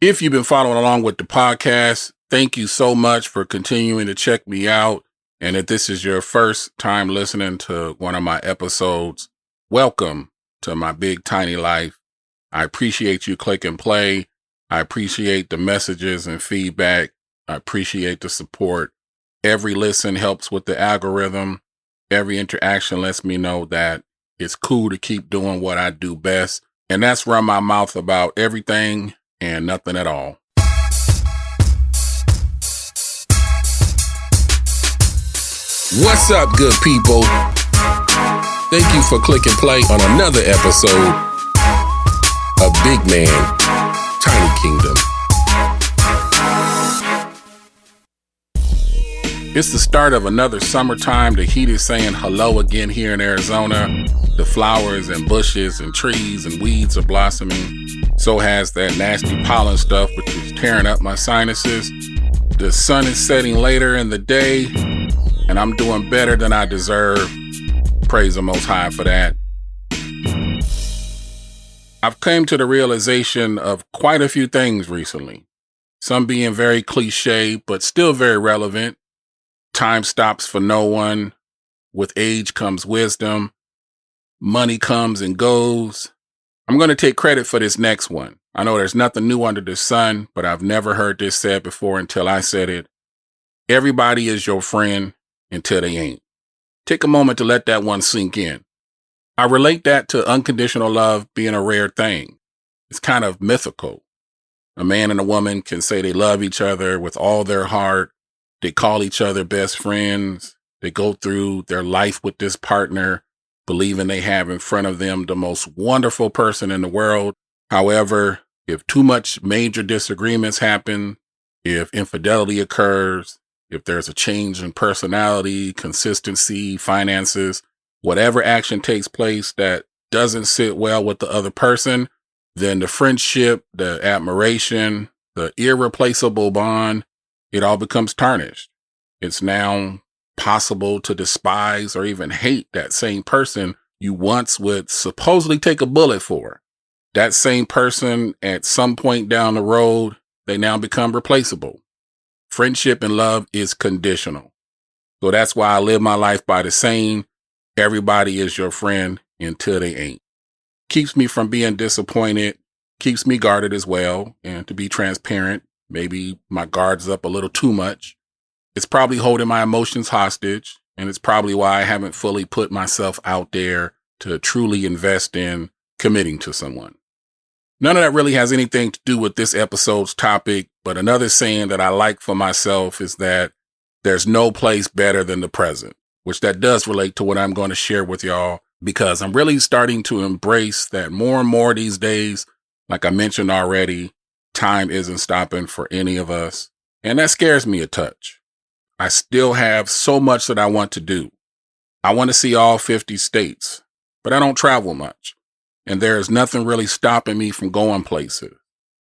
If you've been following along with the podcast, thank you so much for continuing to check me out. And if this is your first time listening to one of my episodes, welcome to my big tiny life. I appreciate you click and play. I appreciate the messages and feedback. I appreciate the support. Every listen helps with the algorithm. Every interaction lets me know that it's cool to keep doing what I do best. And that's run my mouth about everything and nothing at all. What's up, good people? Thank you for clicking play on another episode of Big Man, Tiny Kingdom. It's the start of another summertime. The heat is saying hello again here in Arizona. The flowers and bushes and trees and weeds are blossoming. So has that nasty pollen stuff, which is tearing up my sinuses. The sun is setting later in the day, and I'm doing better than I deserve. Praise the Most High for that. I've come to the realization of quite a few things recently. Some being very cliche, but still very relevant. Time stops for no one. With age comes wisdom. Money comes and goes. I'm going to take credit for this next one. I know there's nothing new under the sun, but I've never heard this said before until I said it. Everybody is your friend until they ain't. Take a moment to let that one sink in. I relate that to unconditional love being a rare thing. It's kind of mythical. A man and a woman can say they love each other with all their heart. They call each other best friends. They go through their life with this partner, believing they have in front of them the most wonderful person in the world. However, if too much major disagreements happen, if infidelity occurs, if there's a change in personality, consistency, finances, whatever action takes place that doesn't sit well with the other person, then the friendship, the admiration, the irreplaceable bond, it all becomes tarnished. It's now possible to despise or even hate that same person you once would supposedly take a bullet for. That same person at some point down the road, they now become replaceable. Friendship and love is conditional. So that's why I live my life by the saying, everybody is your friend until they ain't. Keeps me from being disappointed, keeps me guarded as well, and to be transparent, maybe my guard's up a little too much. It's probably holding my emotions hostage, and it's probably why I haven't fully put myself out there to truly invest in committing to someone. None of that really has anything to do with this episode's topic, but another saying that I like for myself is that there's no place better than the present, which that does relate to what I'm going to share with y'all, because I'm really starting to embrace that more and more these days. Like I mentioned already, time isn't stopping for any of us, and that scares me a touch. I still have so much that I want to do. I want to see all 50 states, but I don't travel much. And there is nothing really stopping me from going places.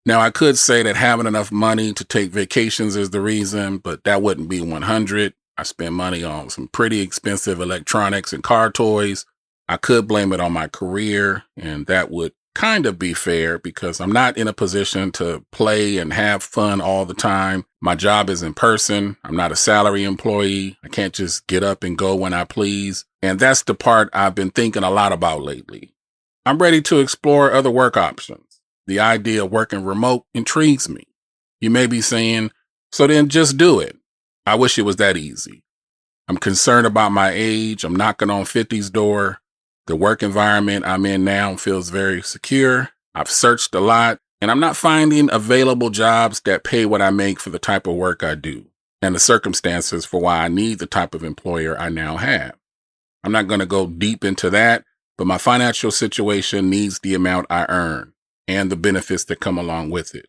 Now, I could say that having enough money to take vacations is the reason, but that wouldn't be 100. I spend money on some pretty expensive electronics and car toys. I could blame it on my career, and that would kind of be fair because I'm not in a position to play and have fun all the time. My job is in person. I'm not a salary employee. I can't just get up and go when I please. And that's the part I've been thinking a lot about lately. I'm ready to explore other work options. The idea of working remote intrigues me. You may be saying, so then just do it. I wish it was that easy. I'm concerned about my age. I'm knocking on 50's door. The work environment I'm in now feels very secure. I've searched a lot, and I'm not finding available jobs that pay what I make for the type of work I do, and the circumstances for why I need the type of employer I now have. I'm not going to go deep into that, but my financial situation needs the amount I earn and the benefits that come along with it.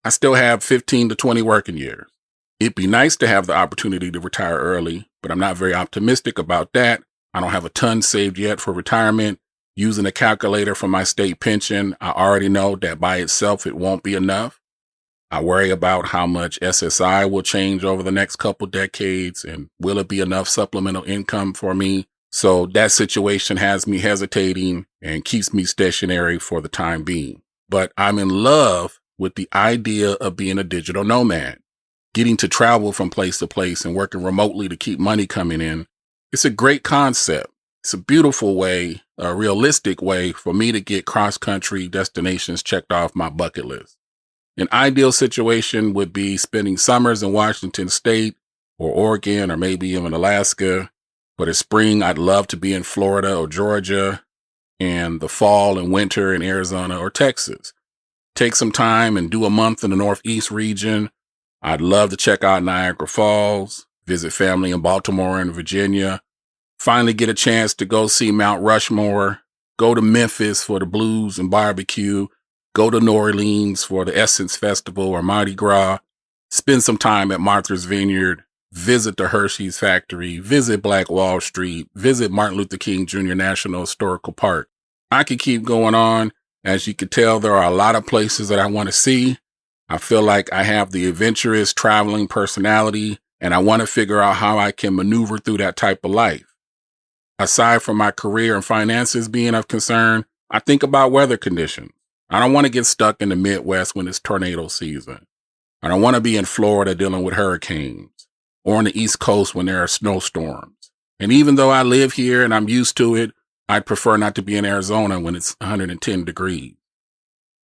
I still have 15 to 20 working years. It'd be nice to have the opportunity to retire early, but I'm not very optimistic about that. I don't have a ton saved yet for retirement. Using a calculator for my state pension, I already know that by itself it won't be enough. I worry about how much SSI will change over the next couple decades, and will it be enough supplemental income for me? So that situation has me hesitating and keeps me stationary for the time being. But I'm in love with the idea of being a digital nomad, getting to travel from place to place and working remotely to keep money coming in. It's a great concept. It's a beautiful way, a realistic way for me to get cross-country destinations checked off my bucket list. An ideal situation would be spending summers in Washington State or Oregon or maybe even Alaska. For the spring, I'd love to be in Florida or Georgia, and the fall and winter in Arizona or Texas. Take some time and do a month in the Northeast region. I'd love to check out Niagara Falls, visit family in Baltimore and Virginia, finally get a chance to go see Mount Rushmore, go to Memphis for the blues and barbecue, go to New Orleans for the Essence Festival or Mardi Gras, spend some time at Martha's Vineyard, visit the Hershey's factory, visit Black Wall Street, visit Martin Luther King Jr. National Historical Park. I could keep going on. As you can tell, there are a lot of places that I want to see. I feel like I have the adventurous traveling personality, and I want to figure out how I can maneuver through that type of life. Aside from my career and finances being of concern, I think about weather conditions. I don't want to get stuck in the Midwest when it's tornado season. I don't want to be in Florida dealing with hurricanes or on the East Coast when there are snowstorms. And even though I live here and I'm used to it, I'd prefer not to be in Arizona when it's 110 degrees.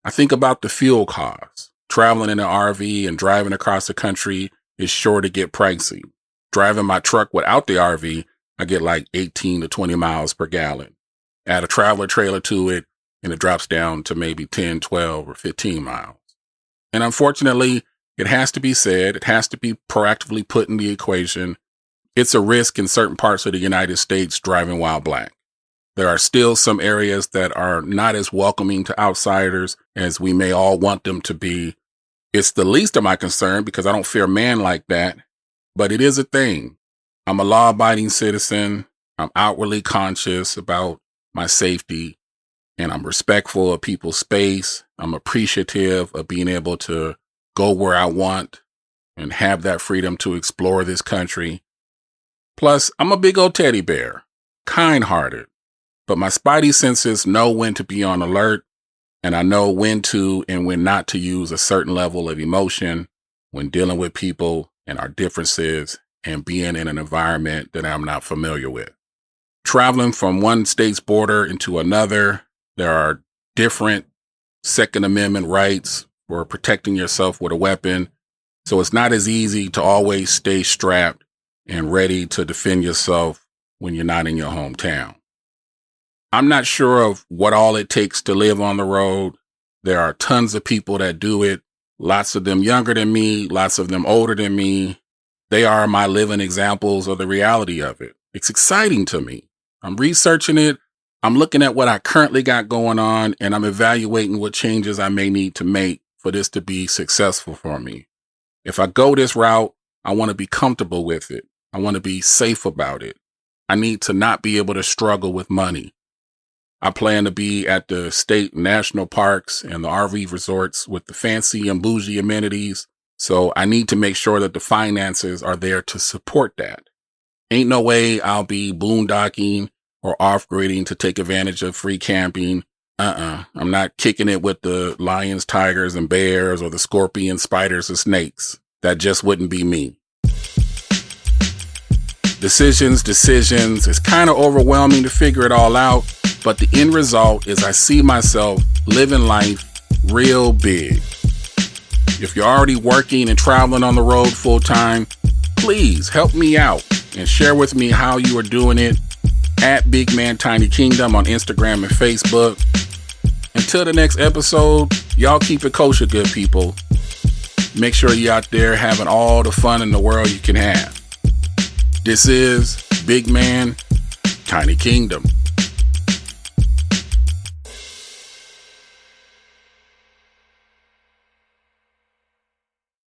I think about the fuel costs. Traveling in an RV and driving across the country is sure to get pricey. Driving my truck without the RV, I get like 18 to 20 miles per gallon. Add a traveler trailer to it, and it drops down to maybe 10, 12, or 15 miles. And unfortunately, it has to be said, it has to be proactively put in the equation. It's a risk in certain parts of the United States driving while black. There are still some areas that are not as welcoming to outsiders as we may all want them to be. It's the least of my concern because I don't fear man like that, but it is a thing. I'm a law-abiding citizen. I'm outwardly conscious about my safety, and I'm respectful of people's space. I'm appreciative of being able to go where I want and have that freedom to explore this country. Plus, I'm a big old teddy bear, kind-hearted. But my spidey senses know when to be on alert, and I know when to and when not to use a certain level of emotion when dealing with people and our differences and being in an environment that I'm not familiar with. Traveling from one state's border into another, there are different Second Amendment rights for protecting yourself with a weapon, so it's not as easy to always stay strapped and ready to defend yourself when you're not in your hometown. I'm not sure of what all it takes to live on the road. There are tons of people that do it, lots of them younger than me, lots of them older than me. They are my living examples of the reality of it. It's exciting to me. I'm researching it. I'm looking at what I currently got going on, and I'm evaluating what changes I may need to make for this to be successful for me. If I go this route, I want to be comfortable with it. I want to be safe about it. I need to not be able to struggle with money. I plan to be at the state and national parks and the RV resorts with the fancy and bougie amenities, so I need to make sure that the finances are there to support that. Ain't no way I'll be boondocking or off-griding to take advantage of free camping. I'm not kicking it with the lions, tigers, and bears or the scorpions, spiders, and snakes. That just wouldn't be me. Decisions. It's kind of overwhelming to figure it all out. But the end result is I see myself living life real big. If you're already working and traveling on the road full time, please help me out and share with me how you are doing it at Big Man Tiny Kingdom on Instagram and Facebook. Until the next episode, y'all keep it kosher, good people. Make sure you're out there having all the fun in the world you can have. This is Big Man Tiny Kingdom.